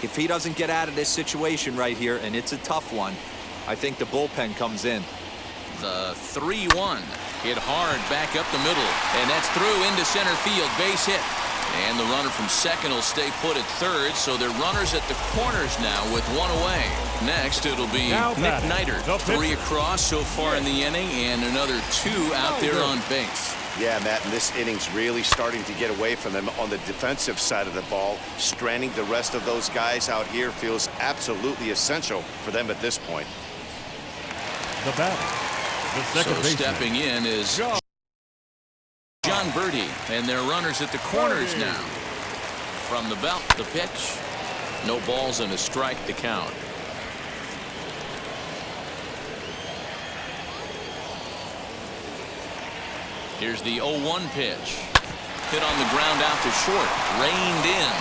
If he doesn't get out of this situation right here, and it's a tough one, I think the bullpen comes in. The 3-1 hit hard back up the middle, and that's through into center field. Base hit. And the runner from second will stay put at third, so they're runners at the corners now with one away. Next, it'll be Nick Neidert. 3 across so far in the inning, and another 2 out there on base. Yeah, Matt, and this inning's really starting to get away from them on the defensive side of the ball. Stranding the rest of those guys out here feels absolutely essential for them at this point. The batter, the second baseman. Stepping in is John Birdie, and they're runners at the corners now. From the belt, the pitch. No balls and a strike to count. Here's the 0-1 pitch. Hit on the ground out to short. Reined in.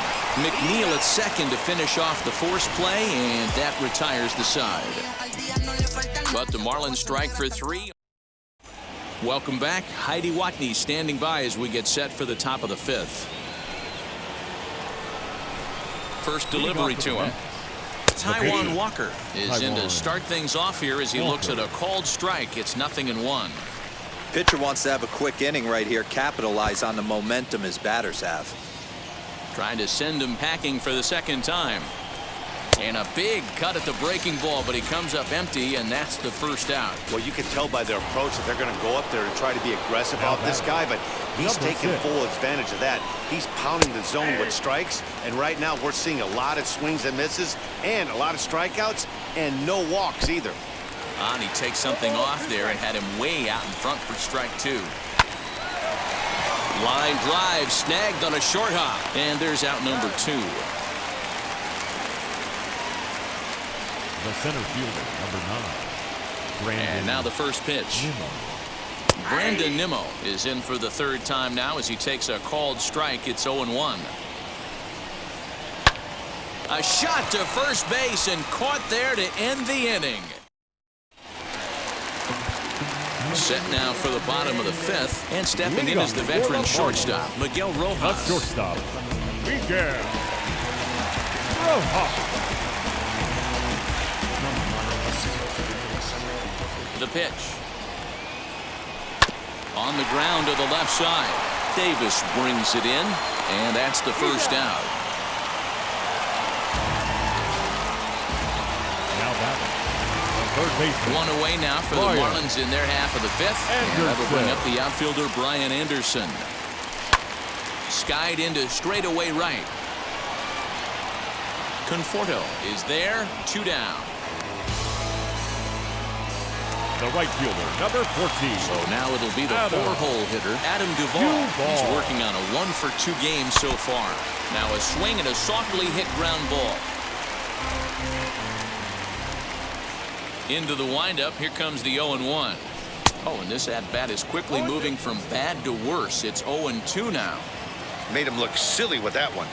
McNeil at second to finish off the force play, and that retires the side. But the Marlins strike for 3. Welcome back. Heidi Watney standing by as we get set for the top of the 5th. First delivery to him. Taijuan Walker is in to start things off here as he looks at a called strike. It's 0-1. Pitcher wants to have a quick inning right here, capitalize on the momentum his batters have. Trying to send him packing for the second time. And a big cut at the breaking ball, but he comes up empty, and that's the first out. Well, you can tell by their approach that they're going to go up there and try to be aggressive about this guy, but he's taking full advantage of that. He's pounding the zone with strikes, and right now we're seeing a lot of swings and misses and a lot of strikeouts and no walks either. And he takes something off there and had him way out in front for strike 2. Line drive snagged on a short hop, and there's out number 2. The center fielder, number 9. And now the first pitch. Brandon Nimmo is in for the 3rd time now as he takes a called strike. It's 0-1. A shot to first base and caught there to end the inning. Set now for the bottom of the 5th, and stepping in is the veteran shortstop, Miguel Rojas. Shortstop, Miguel Rojas. The pitch. On the ground to the left side. Davis brings it in, and that's the first out. Now batting. Third baseman. One away now for the Marlins in their half of the 5th. And that'll bring up the outfielder Brian Anderson. Skied into straightaway right. Conforto is there. 2 down. The right fielder, number 14. So now it'll be the 4-hole hitter, Adam Duvall. He's working on a 1-for-2 game so far. Now a swing and a softly hit ground ball. Into the windup. Here comes the 0-1. Oh, and this at-bat is quickly moving from bad to worse. It's 0-2 now. Made him look silly with that one.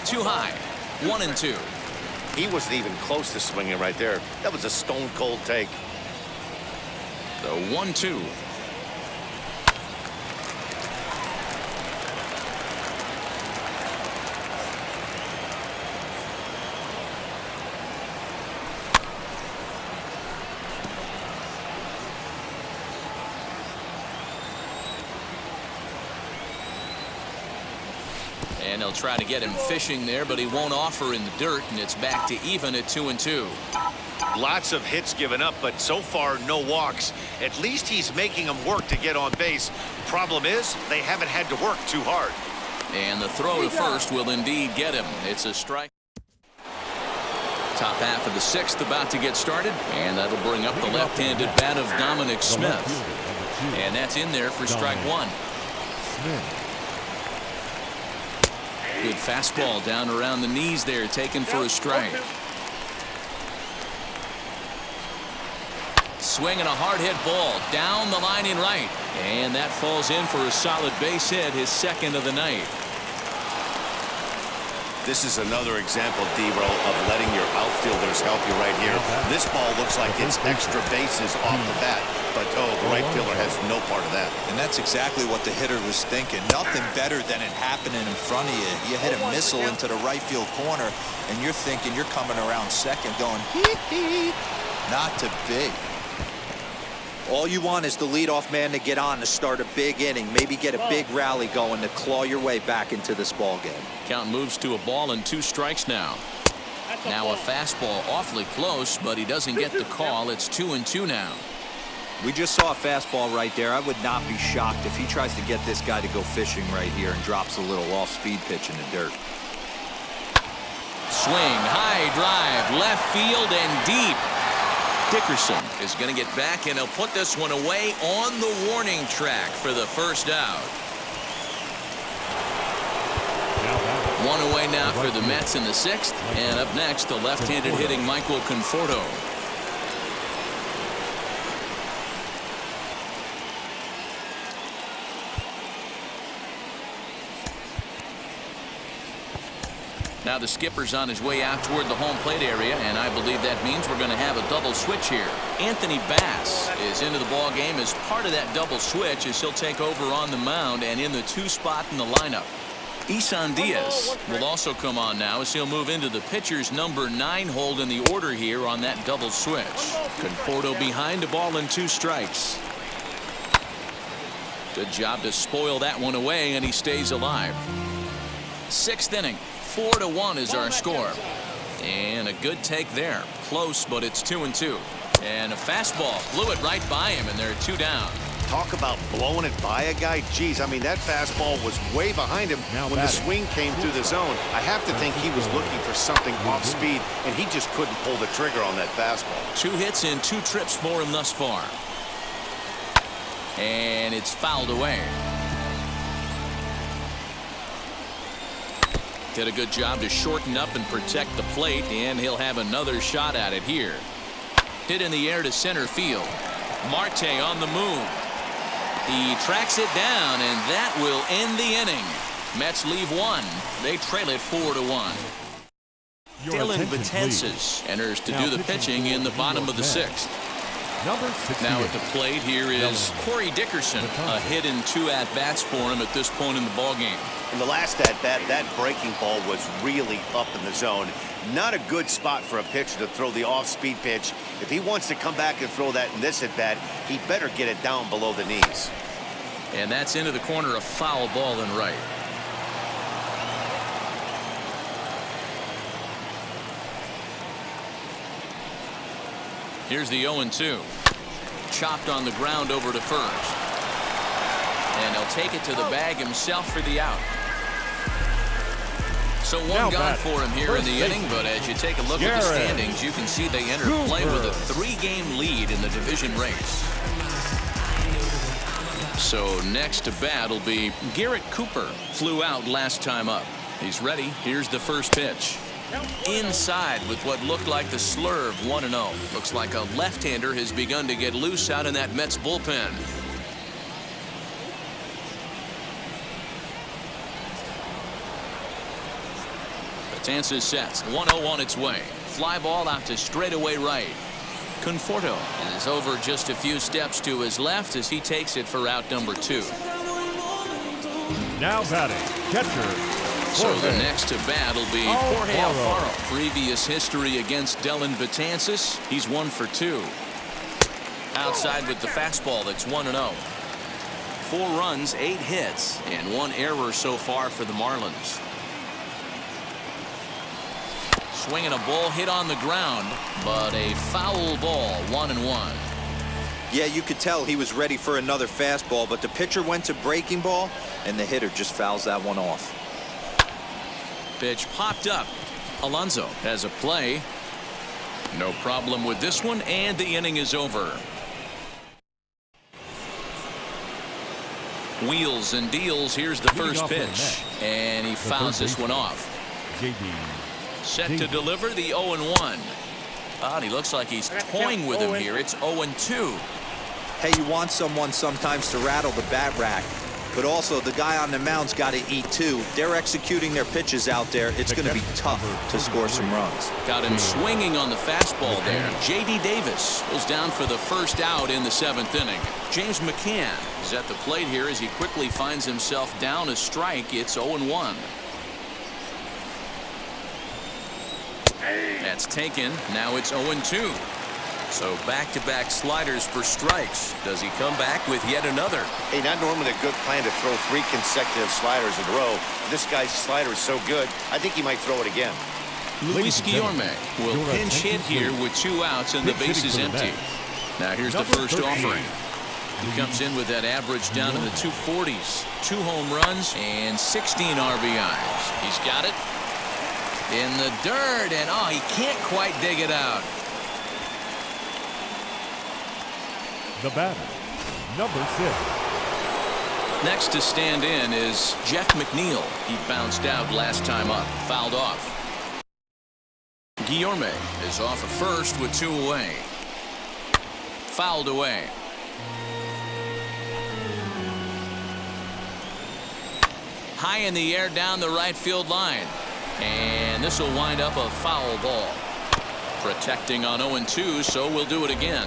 Too high. 1-2. He wasn't even close to swinging right there. That was a stone-cold take. The 1-2. And they'll try to get him fishing there, but he won't offer in the dirt, and it's back to even at 2-2. Lots of hits given up, but so far no walks. At least he's making them work to get on base. Problem is, they haven't had to work too hard. And the throw to first will indeed get him. It's a strike. Top half of the 6th about to get started, and that'll bring up the left-handed bat of Dominic Smith. And that's in there for strike 1. Good fastball down around the knees there, taken for a strike. Swinging a hard hit ball down the line in right, and that falls in for a solid base hit, his 2nd of the night. This is another example, D-Row, of letting your outfielders help you right here. This ball looks like it's extra bases off the bat. but the right fielder has no part of that. And that's exactly what the hitter was thinking. Nothing better than it happening in front of you. You hit a missile into the right field corner, and you're thinking you're coming around second going, hee. Not to be. All you want is the leadoff man to get on to start a big inning, maybe get a big rally going to claw your way back into this ball game. Count moves to a ball and 2 strikes now. Now a fastball awfully close, but he doesn't get the call. It's 2-2 now. We just saw a fastball right there. I would not be shocked if he tries to get this guy to go fishing right here and drops a little off-speed pitch in the dirt. Swing, high drive, left field and deep. Dickerson is going to get back, and he'll put this one away on the warning track for the first out. One away now for the Mets in the 6th. And up next, the left-handed hitting Michael Conforto. Now the skipper's on his way out toward the home plate area, and I believe that means we're going to have a double switch here. Anthony Bass is into the ball game as part of that double switch, as he'll take over on the mound and in the 2 spot in the lineup. Isan Diaz will also come on now as he'll move into the pitcher's number 9 hold in the order here on that double switch. Conforto behind a ball and 2 strikes. Good job to spoil that one away, and he stays alive. 6th inning. 4-1 is our score. And a good take there. Close, but it's 2-2. And a fastball blew it right by him, and they're 2 down. Talk about blowing it by a guy. Geez, I mean, that fastball was way behind him when the swing came through the zone. I have to think he was looking for something off speed, and he just couldn't pull the trigger on that fastball. 2 hits and 2 trips for him thus far. And it's fouled away. Did a good job to shorten up and protect the plate, and he'll have another shot at it here. Hit in the air to center field. Marte on the move. He tracks it down, and that will end the inning. Mets leave 1. They trail it 4-1. Dylan Betances enters to do the pitching in the bottom of the 6th. Now at the plate here is Corey Dickerson. A hit and 2 at-bats for him at this point in the ballgame. In the last at-bat, that breaking ball was really up in the zone. Not a good spot for a pitcher to throw the off-speed pitch. If he wants to come back and throw that in this at-bat, he better get it down below the knees. And that's into the corner, a foul ball and right. Here's the 0-2. Chopped on the ground over to first. And he'll take it to the bag himself for the out. So 1 gone for him here in the inning, but as you take a look at the standings, you can see they enter play with a 3-game lead in the division race. So next to bat will be Garrett Cooper. Flew out last time up. He's ready. Here's the first pitch. Inside with what looked like the slurve. 1-0. Looks like a left-hander has begun to get loose out in that Mets bullpen. Betances sets. 1-0 on its way. Fly ball out to straightaway right. Conforto is over just a few steps to his left as he takes it for out number 2. Now batting, catcher. So the next to bat will be Jorge Alfaro. Previous history against Dylan Betances. He's 1 for 2. Outside with the fastball. That's 1-0. 4 runs, 8 hits, and 1 error so far for the Marlins. Swinging a ball hit on the ground, but a foul ball. 1-1. Yeah, you could tell he was ready for another fastball, but the pitcher went to breaking ball, and the hitter just fouls that one off. Pitch popped up. Alonso has a play. No problem with this one, and the inning is over. Wheels and deals. Here's the first pitch, and he fouls this one off. Set to deliver the 0-1. And he looks like he's toying with him here. It's 0-2. Hey, you want someone sometimes to rattle the bat rack. but also the guy on the mound's got to eat too. They're executing their pitches out there. It's going to be tough to score some runs. Got him swinging on the fastball there. J.D. Davis goes down for the first out in the 7th inning. James McCann is at the plate here as he quickly finds himself down a strike. It's 0-1. That's taken. Now it's 0-2. So back-to-back sliders for strikes. Does he come back with yet another? Hey, not normally a good plan to throw 3 consecutive sliders in a row. This guy's slider is so good, I think he might throw it again. Luis Guillorme will pinch hit here with 2 outs and the base is empty. Now here's the first offering. He comes in with that average down to the 240s. 2 home runs and 16 RBIs. He's got it in the dirt, and he can't quite dig it out. The batter, number 6. Next to stand in is Jeff McNeil. He bounced out last time up, fouled off. Guillorme is off at first with 2 away. Fouled away. High in the air down the right field line. And this will wind up a foul ball. Protecting on 0-2, so we'll do it again.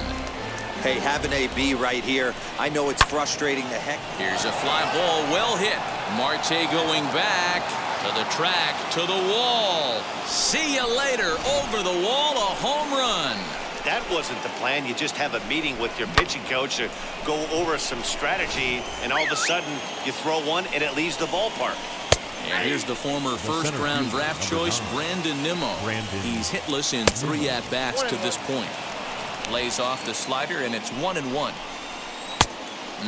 Hey, have an AB right here. I know it's frustrating the heck. Here's a fly ball, well hit. Marte going back to the track, to the wall. See you later. Over the wall, a home run. That wasn't the plan. You just have a meeting with your pitching coach to go over some strategy, and all of a sudden you throw one and it leaves the ballpark. And here's the former first-round draft choice, Brandon Nimmo. He's hitless in 3 at-bats to this point. Lays off the slider, and it's 1-1.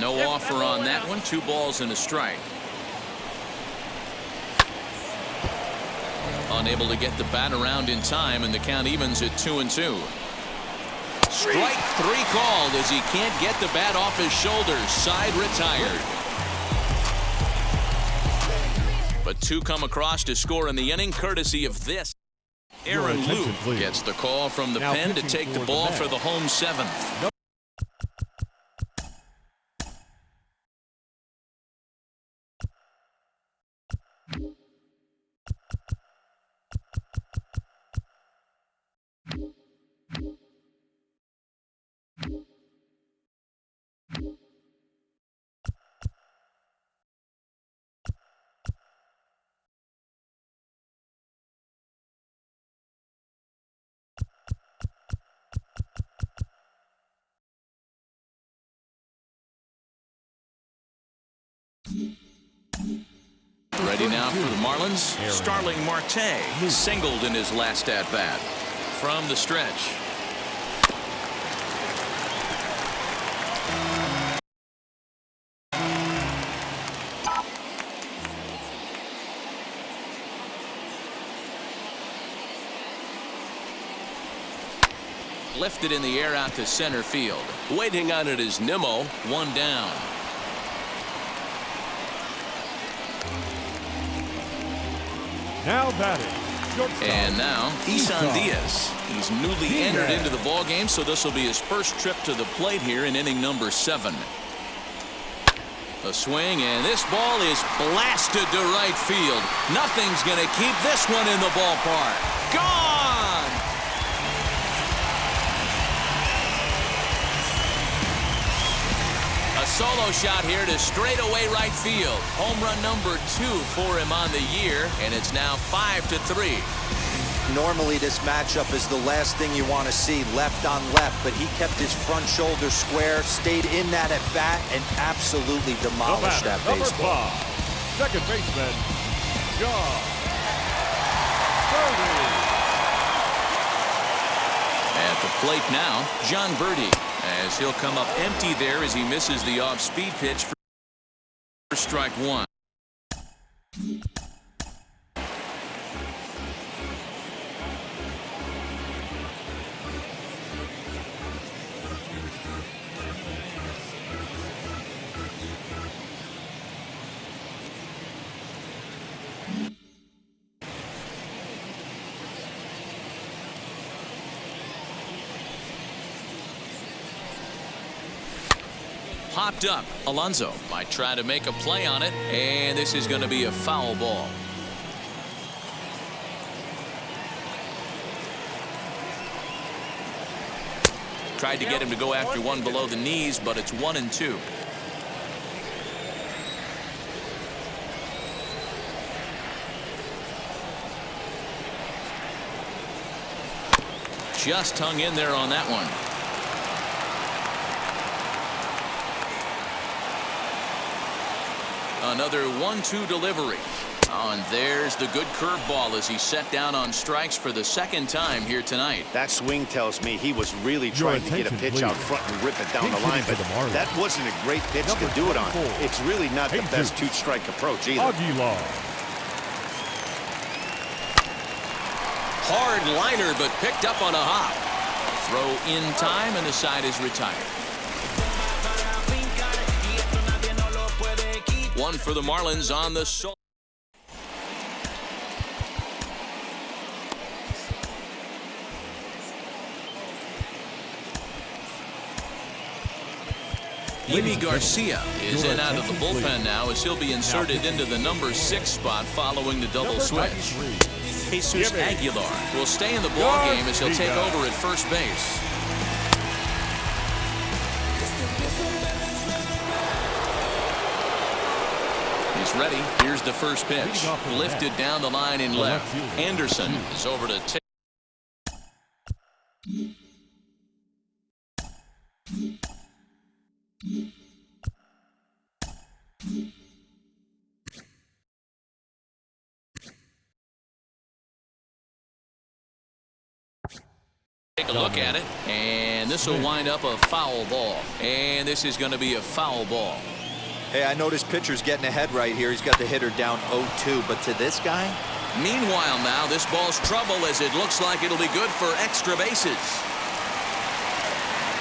No offer on that one. 2 balls and a strike. Unable to get the bat around in time, and the count evens at 2-2. Strike 3 called as he can't get the bat off his shoulders. Side retired. But 2 come across to score in the inning, courtesy of this. Aaron Luke gets the call from the pen to take the ball for the home 7th. Ready now for the Marlins. Starling Marte singled in his last at-bat. From the stretch. Lifted in the air out to center field. Waiting on it is Nimmo. 1 down. Now batting. And now Isan Diaz. He's newly entered into the ball game, so this will be his first trip to the plate here in inning number 7. A swing, and this ball is blasted to right field. Nothing's going to keep this one in the ballpark. Gone! A solo shot here to straightaway right field. Home run number 2 for him on the year, and it's now 5-3. Normally this matchup is the last thing you want to see, left on left, but he kept his front shoulder square, stayed in that at bat, and absolutely demolished that baseball. Second baseman, John Birdie. At the plate now, John Birdie, as he'll come up empty there as he misses the off-speed pitch for strike 1. popped up. Alonso might try to make a play on it, and this is going to be a foul ball. Tried to get him to go after one below the knees, but it's 1-2. Just hung in there on that one. Another 1-2 delivery. Oh, and there's the good curveball as he set down on strikes for the second time here tonight. That swing tells me he was really trying to get a pitch out front and rip it down the line, but that wasn't a great pitch to do it on. It's really not the best two-strike approach either. Aguilar. Hard liner, but picked up on a hop. Throw in time, and the side is retired. One for the Marlins on the sole. Yimi Garcia is in out of the bullpen now as he'll be inserted into the number 6 spot following the double switch. Jesus Aguilar will stay in the ballgame as he'll take over at first base. He's ready. Here's the first pitch. Lifted down the line in left. Anderson is over to take. Take a look at it, and this will wind up a foul ball. And this is going to be a foul ball. Hey, I noticed pitcher's getting ahead right here. He's got the hitter down 0-2, but to this guy? Meanwhile now, this ball's trouble as it looks like it'll be good for extra bases.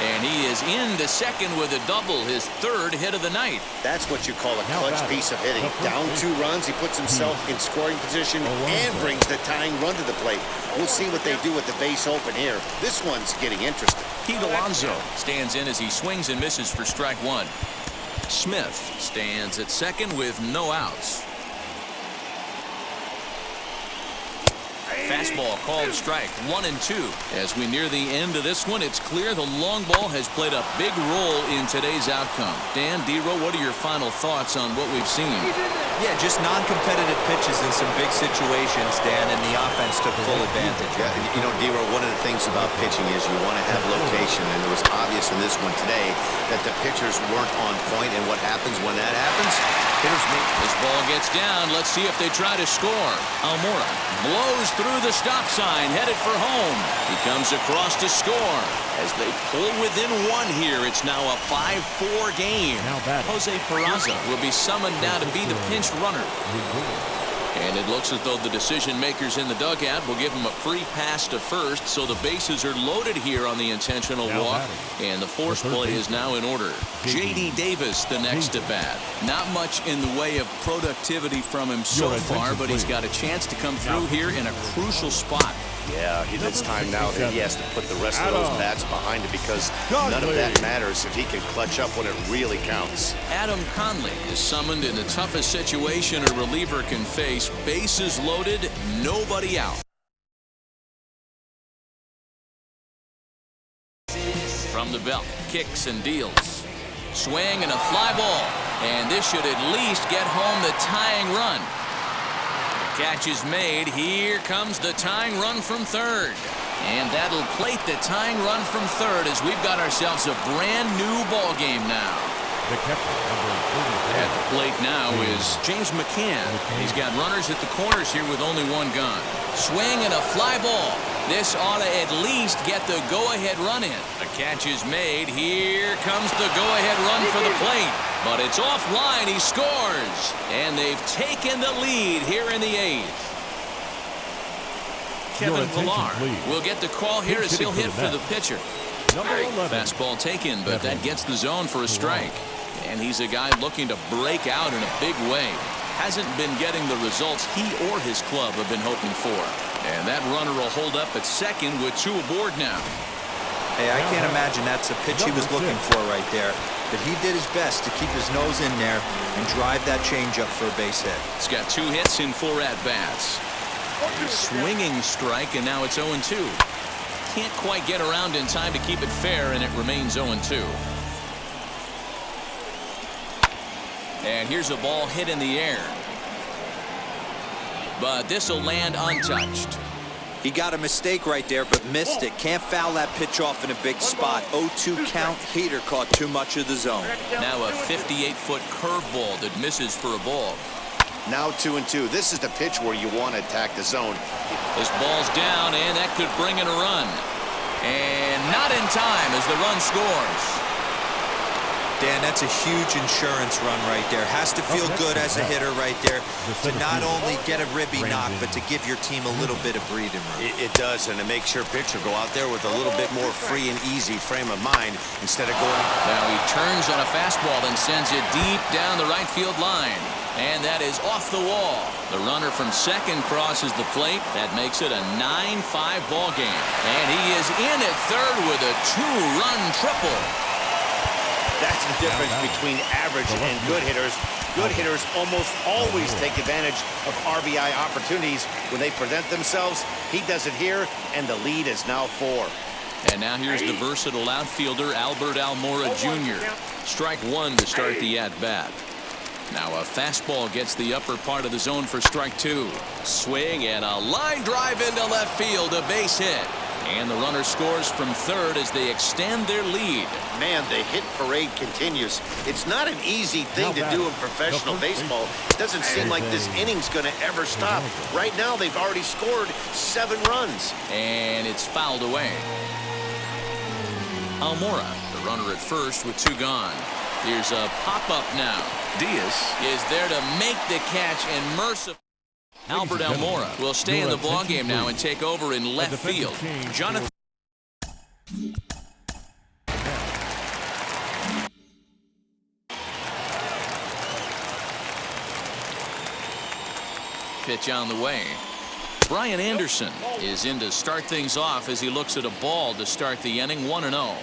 And he is into second with a double, his third hit of the night. That's what you call a clutch piece of hitting. Down 2 runs, he puts himself in scoring position and brings the tying run to the plate. We'll see what they do with the base open here. This one's getting interesting. Pete Alonso stands in as he swings and misses for strike 1. Smith stands at second with no outs. Fastball called strike 1-2. As we near the end of this one, it's clear the long ball has played a big role in today's outcome. Dan, D-Row, what are your final thoughts on what we've seen? Yeah, just non-competitive pitches in some big situations, Dan, and the offense took full advantage. Yeah, you know, D-Row, one of the things about pitching is you want to have location, and it was obvious in this one today that the pitchers weren't on point, and what happens when that happens? Hitters make. This ball gets down. Let's see if they try to score. Almora blows through the stop sign, headed for home. He comes across to score. As they pull within 1 here, it's now a 5-4 game. Jose Peraza will be summoned now to be the pinch runner. And it looks as though the decision makers in the dugout will give him a free pass to first, so the bases are loaded here on the intentional walk, and the force play is now in order. J.D. Davis the next at bat. Not much in the way of productivity from him so far, but he's got a chance to come through here in a crucial spot. Yeah, it's time now that he has to put the rest of those bats behind it, because none of that matters if he can clutch up when it really counts. Adam Conley is summoned in the toughest situation a reliever can face. Bases loaded, nobody out. From the belt, kicks and deals. Swing and a fly ball. And this should at least get home the tying run. Catch is made. Here comes the tying run from third. And that'll plate the tying run from third as we've got ourselves a brand new ball game now. At the plate now is James McCann. He's got runners at the corners here with only 1 gone. Swing and a fly ball. This ought to at least get the go-ahead run in. The catch is made. Here comes the go-ahead run for the plate. But it's offline. He scores. And they've taken the lead here in the 8th. Kevin Pillar will get the call here as he'll hit for the pitcher. Fastball taken, but that gets the zone for a strike. And he's a guy looking to break out in a big way. Hasn't been getting the results he or his club have been hoping for. And that runner will hold up at second with 2 aboard now. Hey, I can't imagine that's a pitch he was looking for right there. but he did his best to keep his nose in there and drive that changeup for a base hit. He's got 2 hits in 4 at-bats. Swinging strike, and now it's 0-2. Can't quite get around in time to keep it fair, and it remains 0-2. And here's a ball hit in the air. But this will land untouched. He got a mistake right there, but missed it. Can't foul that pitch off in a big spot. 0-2 count. Hader caught too much of the zone. Now a 58-foot curveball that misses for a ball. Now 2-2. This is the pitch where you want to attack the zone. This ball's down, and that could bring in a run. And not in time as the run scores. Dan, that's a huge insurance run right there. Has to feel good as a hitter right there to not only get a ribby knock, but to give your team a little bit of breathing room. It does, and it makes your pitcher go out there with a little bit more free and easy frame of mind instead of going. Now he turns on a fastball and sends it deep down the right field line. And that is off the wall. The runner from second crosses the plate. That makes it a 9-5 ball game. And he is in at third with a 2-run triple. That's the difference between average and good hitters. Good hitters almost always take advantage of RBI opportunities when they present themselves. He does it here, and the lead is now 4. And now here's the versatile outfielder, Albert Almora Jr. Strike 1 to start the at-bat. Now a fastball gets the upper part of the zone for strike 2. Swing and a line drive into left field, a base hit. And the runner scores from third as they extend their lead. Man, the hit parade continues. It's not an easy thing to do in professional baseball. It doesn't seem like this inning's going to ever stop. Right now, they've already scored 7 runs. And it's fouled away. Almora, the runner at first with 2 gone. Here's a pop-up now. Diaz is there to make the catch, and mercifully Albert Almora will stay in the ballgame now and take over in left field. Jonathan. Pitch on the way. Brian Anderson is in to start things off as he looks at a ball to start the inning. 1-0.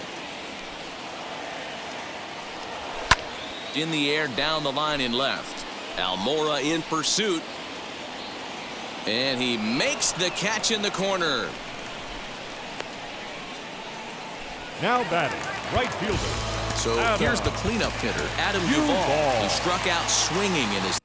In the air down the line in left. Almora in pursuit. And he makes the catch in the corner. Now batting, right fielder. So here's the cleanup hitter, Adam Duvall, who struck out swinging in his.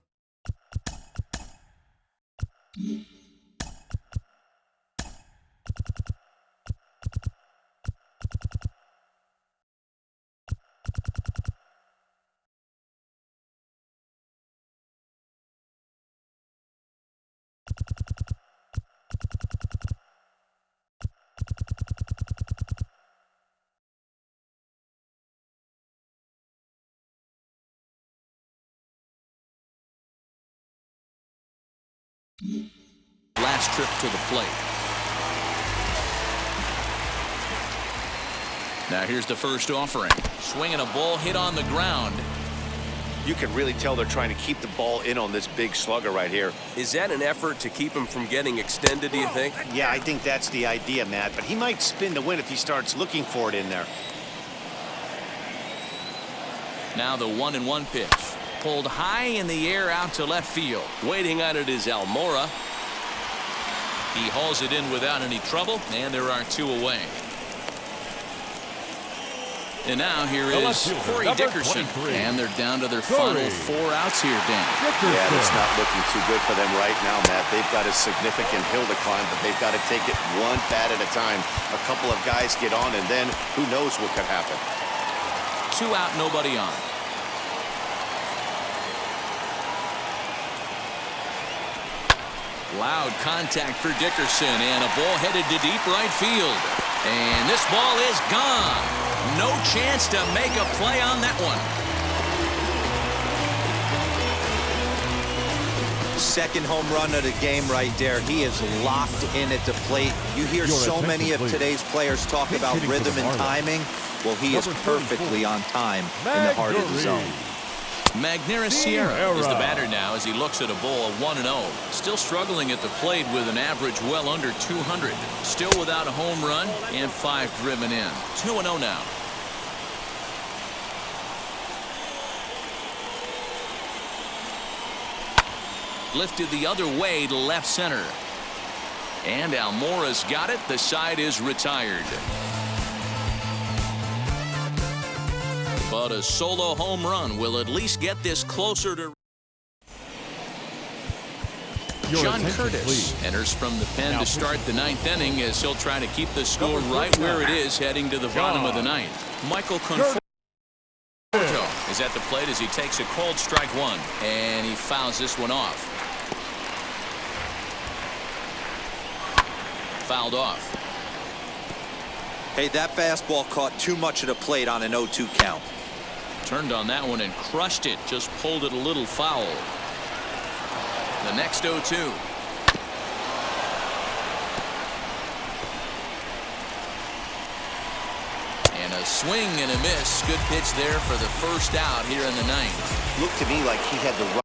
Last trip to the plate. Now here's the first offering. Swinging a ball hit on the ground. You can really tell they're trying to keep the ball in on this big slugger right here. Is that an effort to keep him from getting extended, do you think? Yeah, I think that's the idea, Matt. But he might spin the win if he starts looking for it in there. Now the 1-1 pitch. Pulled high in the air out to left field. Waiting on it is Almora. He hauls it in without any trouble, and there are 2 away. And now here is Corey Dickerson. And they're down to their final 4 outs here, Dan. Yeah, it's not looking too good for them right now, Matt. They've got a significant hill to climb, but they've got to take it one bat at a time. A couple of guys get on, and then who knows what could happen. 2 out, nobody on. Loud contact for Dickerson, and a ball headed to deep right field. And this ball is gone. No chance to make a play on that one. Second home run of the game right there. He is locked in at the plate. You hear so many of today's players talk about rhythm and timing. Well, he is perfectly on time in the heart of the zone. Magneuris Sierra is the batter now as he looks at a ball 1-0. Still struggling at the plate with an average well under 200. Still without a home run and 5 driven in. 2-0 now. lifted the other way to left center. And Almora's got it. The side is retired. But a solo home run will at least get this closer to. John Curtis enters from the pen to start the ninth inning as he'll try to keep the score right where it is heading to the bottom of the ninth. Michael Conforto is at the plate as he takes a called strike one, and he fouls this one off. Fouled off. Hey, that fastball caught too much of the plate on an 0-2 count. Turned on that one and crushed it. Just pulled it a little foul. The next 0-2. And a swing and a miss. Good pitch there for the first out here in the ninth. Looked to me like he had the right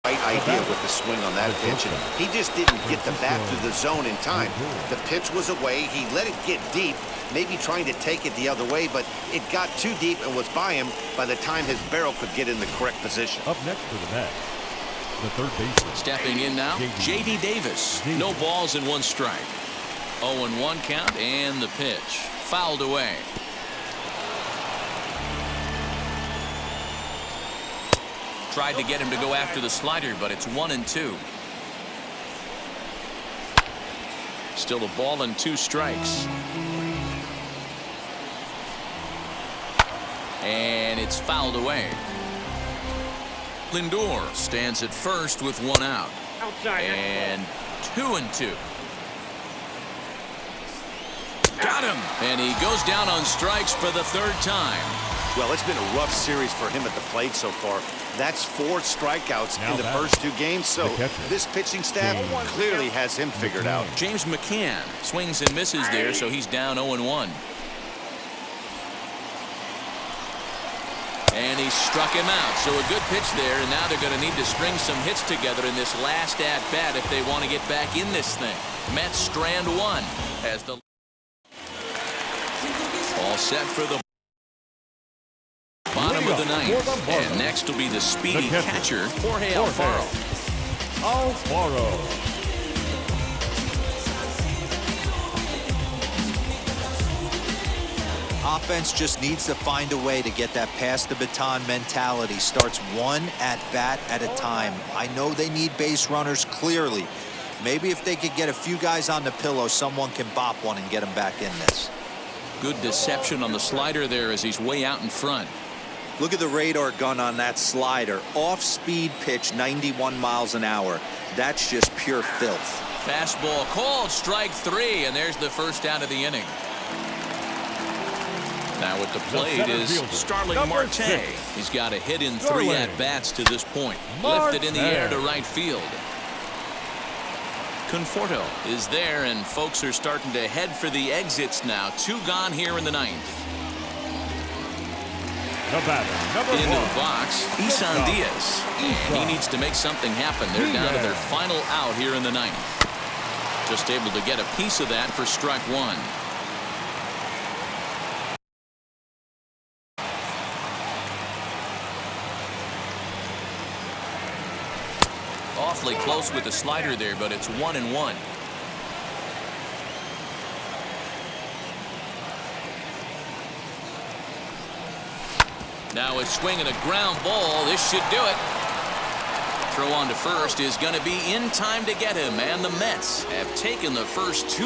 idea with the swing on that pitch, and he just didn't get the bat through the zone in time. The pitch was away. He let it get deep, maybe trying to take it the other way, but it got too deep and was by him by the time his barrel could get in the correct position. Up next for the bat, the third baseman. Stepping in now, J.D. Davis. No balls and one strike. 0-1 count, and the pitch. Fouled away. Tried to get him to go after the slider, but it's 1-2. Still a ball and 2 strikes. And it's fouled away. Lindor stands at first with 1 out. And 2-2. Got him. And he goes down on strikes for the 3rd time. Well, it's been a rough series for him at the plate so far. That's 4 strikeouts in the first 2 games, so this pitching staff clearly has him figured out. James McCann swings and misses there, so he's down 0-1. And he struck him out, so a good pitch there, and now they're going to need to string some hits together in this last at-bat if they want to get back in this thing. Mets strand 1 as the all set for the bottom of the ninth. And next will be the speedy catcher, Jorge Alfaro. Offense just needs to find a way to get that pass the baton mentality. Starts 1 at-bat at a time. I know they need base runners clearly. Maybe if they could get a few guys on the pillow, someone can bop one and get them back in this. Good deception on the slider there as he's way out in front. Look at the radar gun on that slider. Off-speed pitch, 91 miles an hour. That's just pure filth. Fastball called, strike 3, and there's the first out of the inning. Now at the plate is Starling Marte. He's got a hit in 3 at-bats to this point. Lifted in the air to right field. Conforto is there, and folks are starting to head for the exits now. 2 gone here in the ninth. Into the box, Isan Diaz. And he needs to make something happen. They're down to their final out here in the ninth. Just able to get a piece of that for strike 1. Awfully close with the slider there, but it's 1-1. Now a swing and a ground ball. This should do it. Throw on to first is going to be in time to get him, and the Mets have taken the first 2